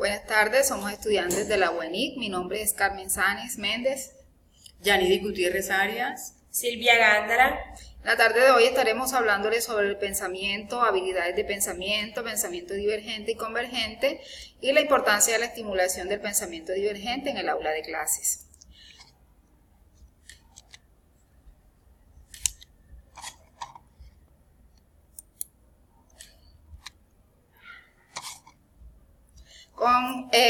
Buenas tardes, somos estudiantes de la UENIC. Mi nombre es Carmen Sáenz Méndez. Yanidi Gutiérrez Arias. Silvia Gándara. La tarde de hoy estaremos hablándoles sobre el pensamiento, habilidades de pensamiento, pensamiento divergente y convergente y la importancia de la estimulación del pensamiento divergente en el aula de clases.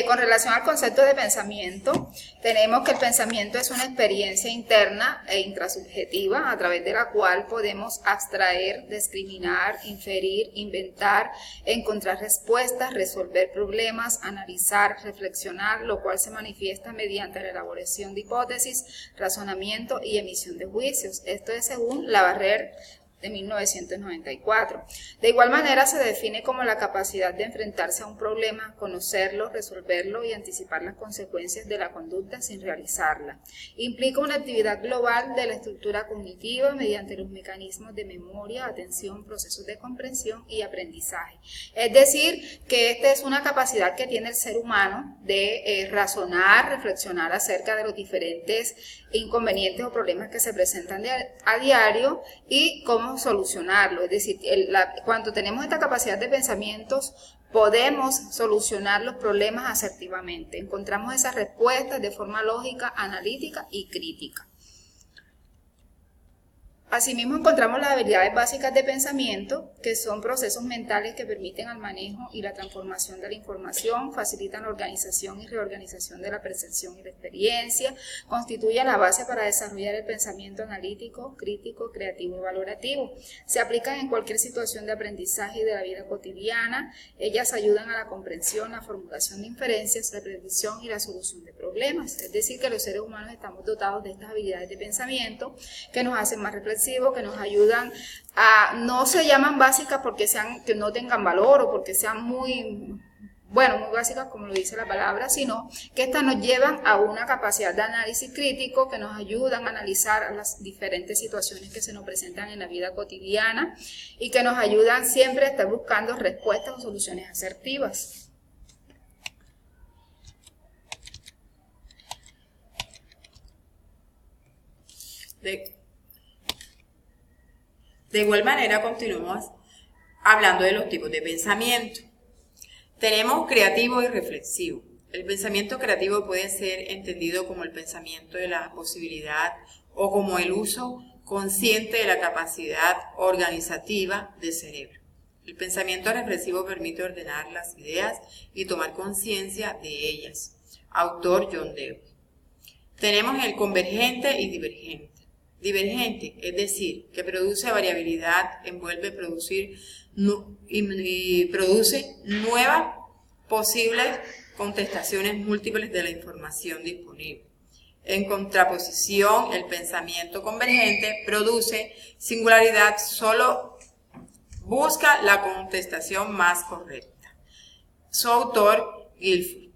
Con relación al concepto de pensamiento, tenemos que el pensamiento es una experiencia interna e intrasubjetiva a través de la cual podemos abstraer, discriminar, inferir, inventar, encontrar respuestas, resolver problemas, analizar, reflexionar, lo cual se manifiesta mediante la elaboración de hipótesis, razonamiento y emisión de juicios. Esto es según Labarrère de 1994. De igual manera se define como la capacidad de enfrentarse a un problema, conocerlo, resolverlo y anticipar las consecuencias de la conducta sin realizarla. Implica una actividad global de la estructura cognitiva mediante los mecanismos de memoria, atención, procesos de comprensión y aprendizaje. Es decir, que esta es una capacidad que tiene el ser humano de razonar, reflexionar acerca de los diferentes inconvenientes o problemas que se presentan a diario y cómo solucionarlo. Es decir, cuando tenemos esta capacidad de pensamientos, podemos solucionar los problemas asertivamente. Encontramos esas respuestas de forma lógica, analítica y crítica. Asimismo, encontramos las habilidades básicas de pensamiento, que son procesos mentales que permiten el manejo y la transformación de la información, facilitan la organización y reorganización de la percepción y la experiencia, constituyen la base para desarrollar el pensamiento analítico, crítico, creativo y valorativo. Se aplican en cualquier situación de aprendizaje y de la vida cotidiana. Ellas ayudan a la comprensión, la formulación de inferencias, la predicción y la solución de problemas. Es decir, que los seres humanos estamos dotados de estas habilidades de pensamiento que nos hacen más reflexivos, que nos ayudan a, no se llaman básicas porque que no tengan valor o porque sean muy básicas como lo dice la palabra, sino que estas nos llevan a una capacidad de análisis crítico, que nos ayudan a analizar las diferentes situaciones que se nos presentan en la vida cotidiana y que nos ayudan siempre a estar buscando respuestas o soluciones asertivas. De igual manera, continuamos hablando de los tipos de pensamiento. Tenemos creativo y reflexivo. El pensamiento creativo puede ser entendido como el pensamiento de la posibilidad o como el uso consciente de la capacidad organizativa del cerebro. El pensamiento reflexivo permite ordenar las ideas y tomar conciencia de ellas. Autor John Dewey. Tenemos el convergente y divergente. Divergente, es decir, que produce variabilidad, envuelve y produce nuevas posibles contestaciones múltiples de la información disponible. En contraposición, el pensamiento convergente produce singularidad, solo busca la contestación más correcta. Su autor, Guilford.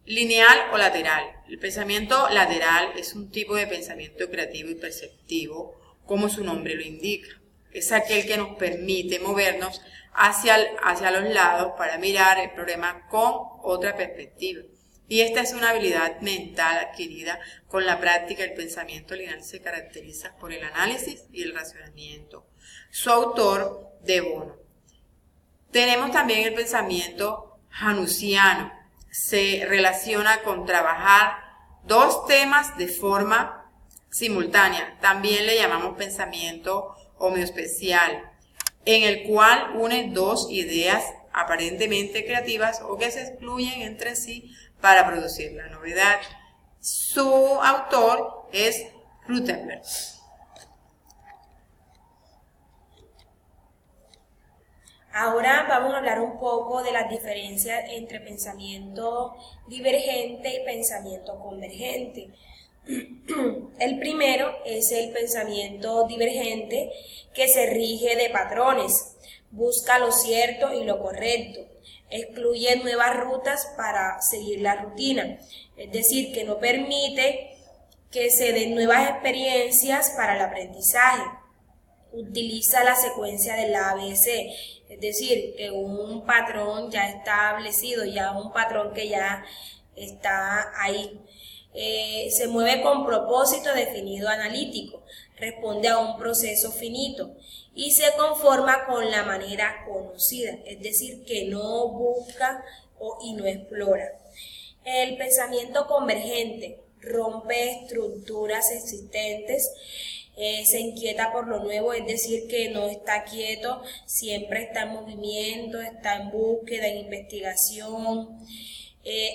Lineal o lateral. El pensamiento lateral es un tipo de pensamiento creativo y perceptivo, como su nombre lo indica. Es aquel que nos permite movernos hacia los lados para mirar el problema con otra perspectiva. Y esta es una habilidad mental adquirida con la práctica. El pensamiento lineal se caracteriza por el análisis y el razonamiento. Su autor, De Bono. Tenemos también el pensamiento janusiano. Se relaciona con trabajar dos temas de forma simultánea. También le llamamos pensamiento homeospecial, en el cual une dos ideas aparentemente creativas o que se excluyen entre sí para producir la novedad. Su autor es Rutherford. Ahora vamos a hablar un poco de las diferencias entre pensamiento divergente y pensamiento convergente. El primero es el pensamiento divergente, que se rige de patrones, busca lo cierto y lo correcto, excluye nuevas rutas para seguir la rutina, es decir, que no permite que se den nuevas experiencias para el aprendizaje. Utiliza la secuencia del ABC, Es decir, que un patrón ya establecido, ya un patrón que ya está ahí. Se mueve con propósito definido analítico, responde a un proceso finito y se conforma con la manera conocida, es decir, que no busca y no explora. El pensamiento convergente rompe estructuras existentes, se inquieta por lo nuevo, es decir, que no está quieto, siempre está en movimiento, está en búsqueda, en investigación.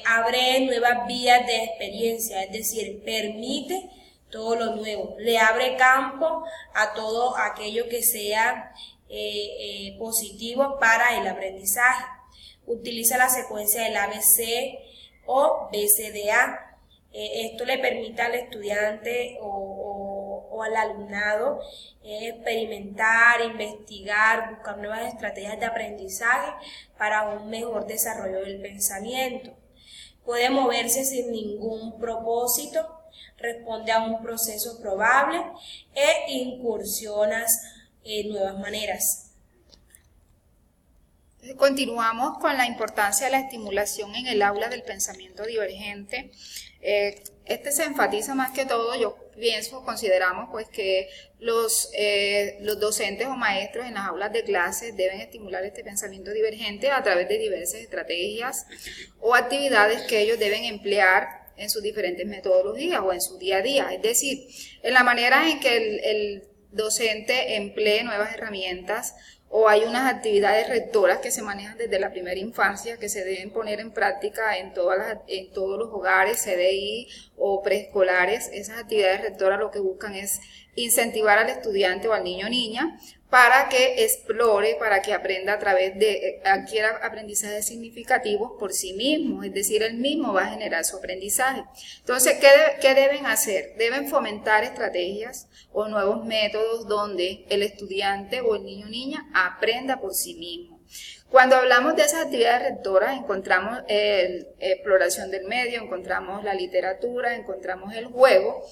Abre nuevas vías de experiencia, es decir, permite todo lo nuevo, le abre campo a todo aquello que sea positivo para el aprendizaje. Utiliza la secuencia del ABC o BCDA. Esto le permite al estudiante o al alumnado experimentar, investigar, buscar nuevas estrategias de aprendizaje para un mejor desarrollo del pensamiento. Puede moverse sin ningún propósito, responde a un proceso probable e incursiona en nuevas maneras. Continuamos con la importancia de la estimulación en el aula del pensamiento divergente. Este se enfatiza más que todo, yo consideramos pues que los docentes o maestros en las aulas de clases deben estimular este pensamiento divergente a través de diversas estrategias o actividades que ellos deben emplear en sus diferentes metodologías o en su día a día, es decir, en la manera en que el docente emplee nuevas herramientas, o hay unas actividades rectoras que se manejan desde la primera infancia que se deben poner en práctica en todos los hogares, CDI o preescolares. Esas actividades rectoras lo que buscan es incentivar al estudiante o al niño o niña para que explore, para que aprenda a través de, adquiera aprendizajes significativos por sí mismo, es decir, él mismo va a generar su aprendizaje. Entonces, ¿qué deben hacer? Deben fomentar estrategias o nuevos métodos donde el estudiante o el niño o niña aprenda por sí mismo. Cuando hablamos de esas actividades rectoras, encontramos exploración del medio, encontramos la literatura, encontramos el juego.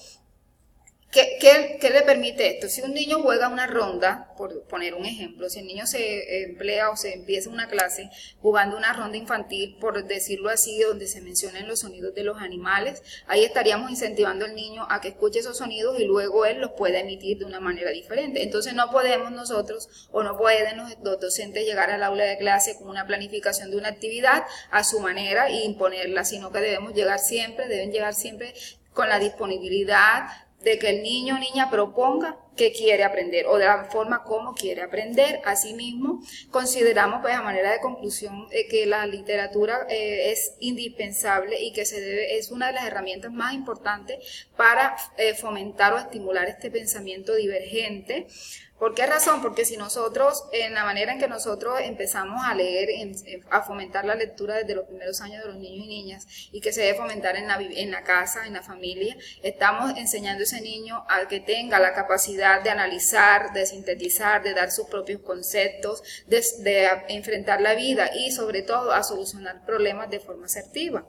¿Qué le permite esto? Si un niño juega una ronda, por poner un ejemplo, si el niño se emplea o se empieza una clase jugando una ronda infantil, por decirlo así, donde se mencionan los sonidos de los animales, ahí estaríamos incentivando al niño a que escuche esos sonidos y luego él los pueda emitir de una manera diferente. Entonces no podemos nosotros o no pueden los docentes llegar al aula de clase con una planificación de una actividad a su manera e imponerla, sino que deben llegar siempre con la disponibilidad de que el niño o niña proponga qué quiere aprender o de la forma como quiere aprender. Asimismo, consideramos pues a manera de conclusión que la literatura es indispensable y que es una de las herramientas más importantes para fomentar o estimular este pensamiento divergente. ¿Por qué razón? Porque si nosotros, en la manera en que nosotros empezamos a leer, a fomentar la lectura desde los primeros años de los niños y niñas, y que se debe fomentar en la casa, en la familia, estamos enseñando a ese niño a que tenga la capacidad de analizar, de sintetizar, de dar sus propios conceptos, de enfrentar la vida y sobre todo a solucionar problemas de forma asertiva.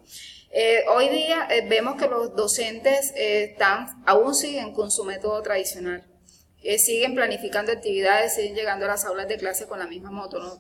Hoy día vemos que los docentes aún siguen con su método tradicional. Siguen planificando actividades, siguen llegando a las aulas de clase con la misma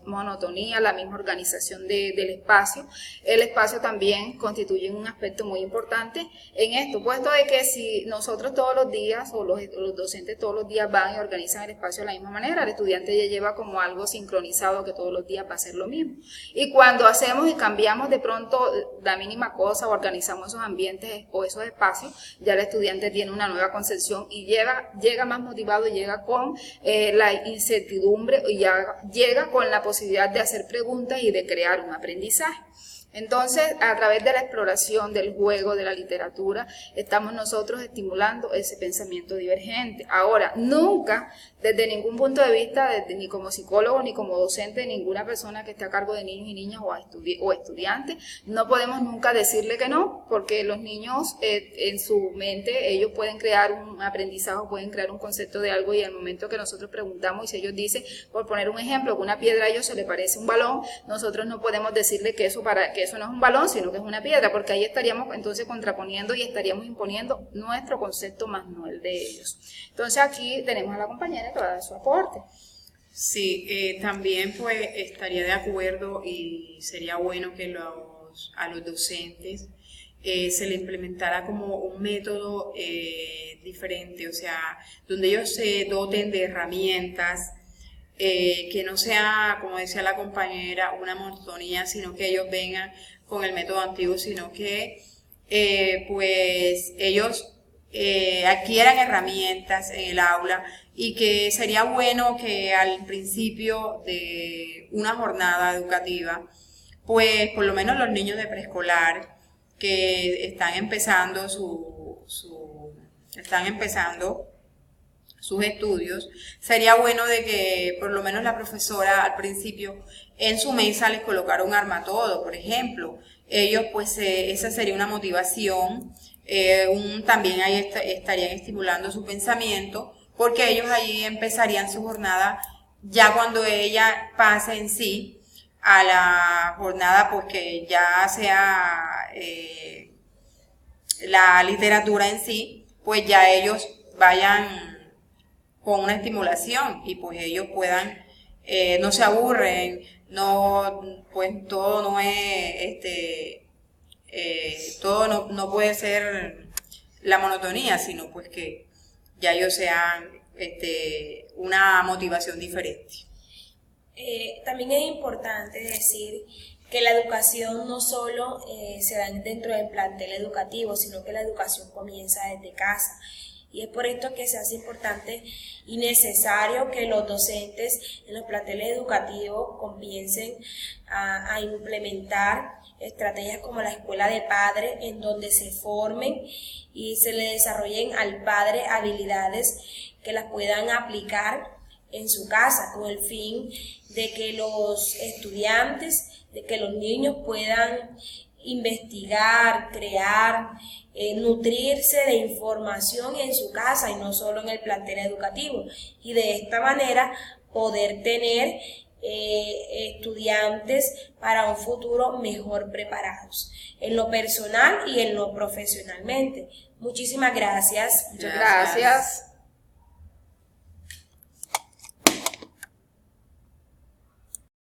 monotonía, la misma organización del espacio. El espacio también constituye un aspecto muy importante en esto, puesto de que si nosotros todos los días o los docentes todos los días van y organizan el espacio de la misma manera, el estudiante ya lleva como algo sincronizado que todos los días va a ser lo mismo. Y cuando hacemos y cambiamos de pronto la mínima cosa o organizamos esos ambientes o esos espacios, ya el estudiante tiene una nueva concepción y llega más motivado, llega con la incertidumbre y ya llega con la posibilidad de hacer preguntas y de crear un aprendizaje. Entonces, a través de la exploración del juego, de la literatura, estamos nosotros estimulando ese pensamiento divergente. Ahora, nunca, desde ningún punto de vista, ni como psicólogo, ni como docente, ninguna persona que esté a cargo de niños y niñas o estudiantes, no podemos nunca decirle que no, porque los niños en su mente, ellos pueden crear un aprendizaje, pueden crear un concepto de algo, y al momento que nosotros preguntamos y si ellos dicen, por poner un ejemplo, que una piedra a ellos se le parece un balón, nosotros no podemos decirle que eso no es un balón, sino que es una piedra, porque ahí estaríamos entonces contraponiendo y estaríamos imponiendo nuestro concepto más no el de ellos. Entonces aquí tenemos a la compañera que va a dar su aporte. Sí, también pues estaría de acuerdo y sería bueno que a los docentes se le implementara como un método diferente, o sea, donde ellos se doten de herramientas, que no sea, como decía la compañera, una monotonía, sino que ellos vengan con el método antiguo, sino que pues ellos adquieran herramientas en el aula, y que sería bueno que al principio de una jornada educativa, pues por lo menos los niños de preescolar que están empezando están empezando sus estudios, sería bueno de que por lo menos la profesora al principio en su mesa les colocara un armatodo, por ejemplo. Ellos pues esa sería una motivación, también ahí estarían estimulando su pensamiento, porque ellos ahí empezarían su jornada ya cuando ella pase en sí a la jornada, pues que ya sea la literatura en sí, pues ya ellos vayan con una estimulación y pues ellos puedan, no se aburren, no, pues todo no es, todo no puede ser la monotonía, sino pues que ya ellos sean una motivación diferente. También es importante decir que la educación no solo se da dentro del plantel educativo, sino que la educación comienza desde casa. Y es por esto que se hace importante y necesario que los docentes en los planteles educativos comiencen a implementar estrategias como la escuela de padres, en donde se formen y se le desarrollen al padre habilidades que las puedan aplicar en su casa, con el fin de que los estudiantes, de que los niños puedan investigar, crear, nutrirse de información en su casa y no solo en el plantel educativo, y de esta manera poder tener estudiantes para un futuro mejor preparados, en lo personal y en lo profesionalmente. Muchísimas gracias. Muchas gracias.